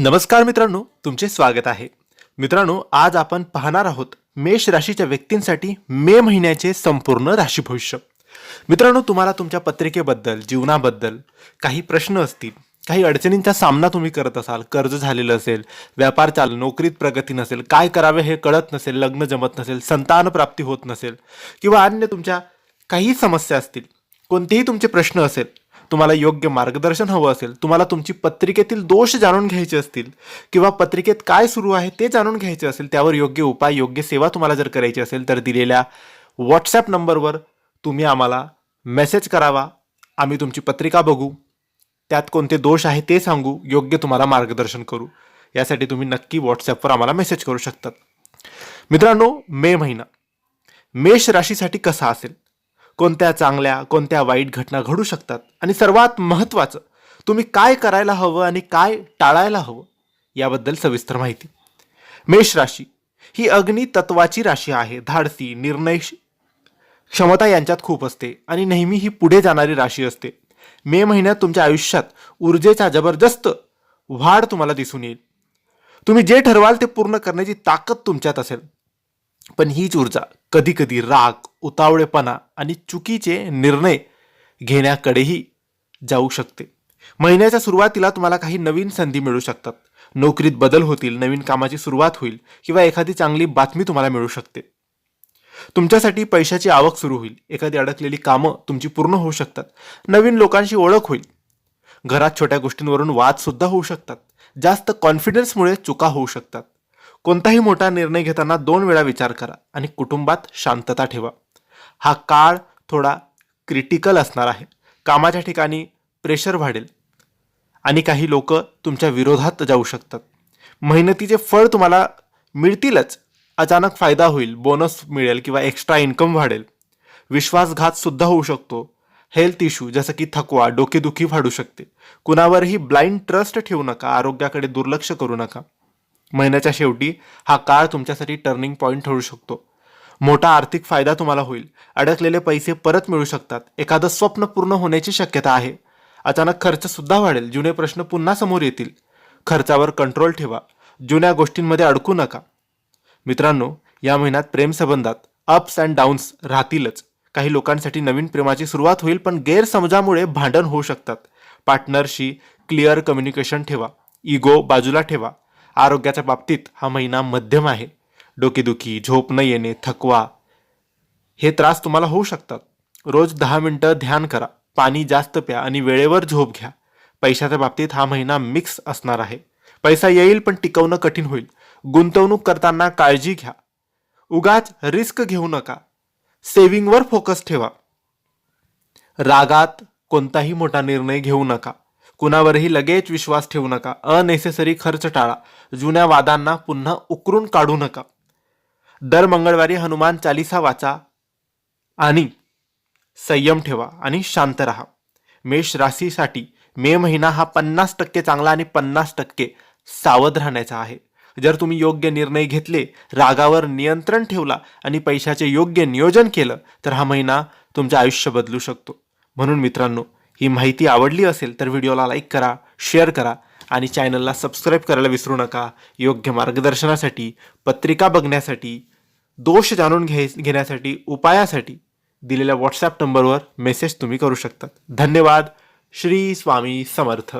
नमस्कार मित्रांनो, तुमचे स्वागत आहे. मित्रांनो, आज आपण पाहणार आहोत मेष राशीच्या व्यक्तींसाठी मे महिन्याचे संपूर्ण राशी भविष्य. मित्रांनो, तुम्हाला तुमच्या पत्रिकेबद्दल, जीवनाबद्दल काही प्रश्न असतील, काही अडचणींचा सामना तुम्ही करत असाल, कर्ज झालेलं असेल, व्यापार चालू, नोकरीत प्रगती नसेल, काय करावे हे कळत नसेल, लग्न जमत नसेल, संतान प्राप्ती होत नसेल किंवा अन्य तुमच्या काही समस्या असतील, कोणतेही तुमचे प्रश्न असेल, तुम्हाला योग्य मार्गदर्शन हवं असेल, तुम्हाला तुमची पत्रिकेतील दोष जाणून घ्यायचे असतील किंवा पत्रिकेत काय सुरू आहे ते जाणून घ्यायचे असेल, त्यावर योग्य उपाय, योग्य सेवा तुम्हाला जर करायची असेल तर दिलेल्या व्हॉट्सॲप नंबरवर तुम्ही आम्हाला मेसेज करावा. आम्ही तुमची पत्रिका बघू, त्यात कोणते दोष आहे ते सांगू, योग्य तुम्हाला मार्गदर्शन करू. यासाठी तुम्ही नक्की व्हॉट्सॲपवर आम्हाला मेसेज करू शकतात. मित्रांनो, मे महिना मेष राशीसाठी कसा असेल, कोणत्या चांगल्या कोणत्या वाईट घटना घडू शकतात आणि सर्वात महत्त्वाचं तुम्ही काय करायला हवं आणि काय टाळायला हवं याबद्दल सविस्तर माहिती. मेष राशी ही अग्नी तत्वाची राशी आहे. धाडसी, निर्णय क्षमता यांच्यात खूप असते आणि नेहमी ही पुढे जाणारी राशी असते. मे महिन्यात तुमच्या आयुष्यात ऊर्जेचा जबरदस्त वाढ तुम्हाला दिसून येईल. तुम्ही जे ठरवाल ते पूर्ण करण्याची ताकद तुमच्यात असेल, पण हीच ऊर्जा कधी कधी राग, उतावळेपणा आणि चुकीचे निर्णय घेण्याकडेही जाऊ शकते. महिन्याच्या सुरुवातीला तुम्हाला काही नवीन संधी मिळू शकतात. नोकरीत बदल होतील, नवीन कामाची सुरुवात होईल किंवा एखादी चांगली बातमी तुम्हाला मिळू शकते. तुमच्यासाठी पैशाची आवक सुरू होईल. एखादी अडकलेली कामं तुमची पूर्ण होऊ शकतात. नवीन लोकांशी ओळख होईल. घरात छोट्या गोष्टींवरून वाद सुद्धा होऊ शकतात. जास्त कॉन्फिडन्समुळे चुका होऊ शकतात. कोणताही मोठा निर्णय घेताना 2 वेळा विचार करा आणि कुटुंबात शांतता ठेवा. हा काळ थोडा क्रिटिकल असणार आहे. कामाच्या ठिकाणी प्रेशर वाढेल आणि काही लोक तुमच्या विरोधात जाऊ शकतात. मेहनतीचे फळ तुम्हाला मिळतीलच. अचानक फायदा होईल, बोनस मिळेल किंवा एक्स्ट्रा इन्कम वाढेल. विश्वासघात सुद्धा होऊ शकतो. हेल्थ इश्यू जसं की थकवा, डोकेदुखी वाढू शकते. कुणावरही ब्लाइंड ट्रस्ट ठेवू नका. आरोग्याकडे दुर्लक्ष करू नका. महिन्याच्या शेवटी हा काळ तुमच्यासाठी टर्निंग पॉईंट ठरू शकतो. मोठा आर्थिक फायदा तुम्हाला होईल. अडकलेले पैसे परत मिळू शकतात. एखादं स्वप्न पूर्ण होण्याची शक्यता आहे. अचानक खर्च सुद्धा वाढेल. जुने प्रश्न पुन्हा समोर येतील. खर्चावर कंट्रोल ठेवा. जुन्या गोष्टींमध्ये अडकू नका. मित्रांनो, या महिन्यात प्रेमसंबंधात अप्स अँड डाऊन्स राहतीलच. काही लोकांसाठी नवीन प्रेमाची सुरुवात होईल, पण गैरसमजामुळे भांडण होऊ शकतात. पार्टनरशी क्लिअर कम्युनिकेशन ठेवा. इगो बाजूला ठेवा. आरोग्याच्या बाबतीत हा महिना मध्यम आहे. डोकेदुखी, झोप न येणे, थकवा हे त्रास तुम्हाला होऊ शकतात. रोज 10 मिनिटं ध्यान करा. पाणी जास्त प्या आणि वेळेवर झोप घ्या. पैशाच्या बाबतीत हा महिना मिक्स असणार आहे. पैसा येईल पण टिकवणं कठीण होईल. गुंतवणूक करताना काळजी घ्या. उगाच रिस्क घेऊ नका. सेव्हिंगवर फोकस ठेवा. रागात कोणताही मोठा निर्णय घेऊ नका. कुणावरही लगेच विश्वास ठेवू नका. अनेसेसरी खर्च टाळा. जुन्या वादांना पुन्हा उकरून काढू नका. दर मंगळवारी हनुमान चालीसा वाचा आणि संयम ठेवा आणि शांत राहा. मेष राशीसाठी मे महिना हा 50% चांगला आणि 50% सावध राहण्याचा आहे. जर तुम्ही योग्य निर्णय घेतले, रागावर नियंत्रण ठेवला आणि पैशाचे योग्य नियोजन केलं तर हा महिना तुमचे आयुष्य बदलू शकतो. म्हणून मित्रांनो, ही माहिती आवडली असेल तर व्हिडिओला लाईक करा, शेअर करा आणि चॅनलला सबस्क्राईब करायला विसरू नका. योग्य मार्गदर्शनासाठी, पत्रिका बघण्यासाठी, दोष जाणून घेण्यासाठी, उपायासाठी दिलेल्या व्हॉट्सॲप नंबरवर मेसेज तुम्ही करू शकता. धन्यवाद. श्री स्वामी समर्थ.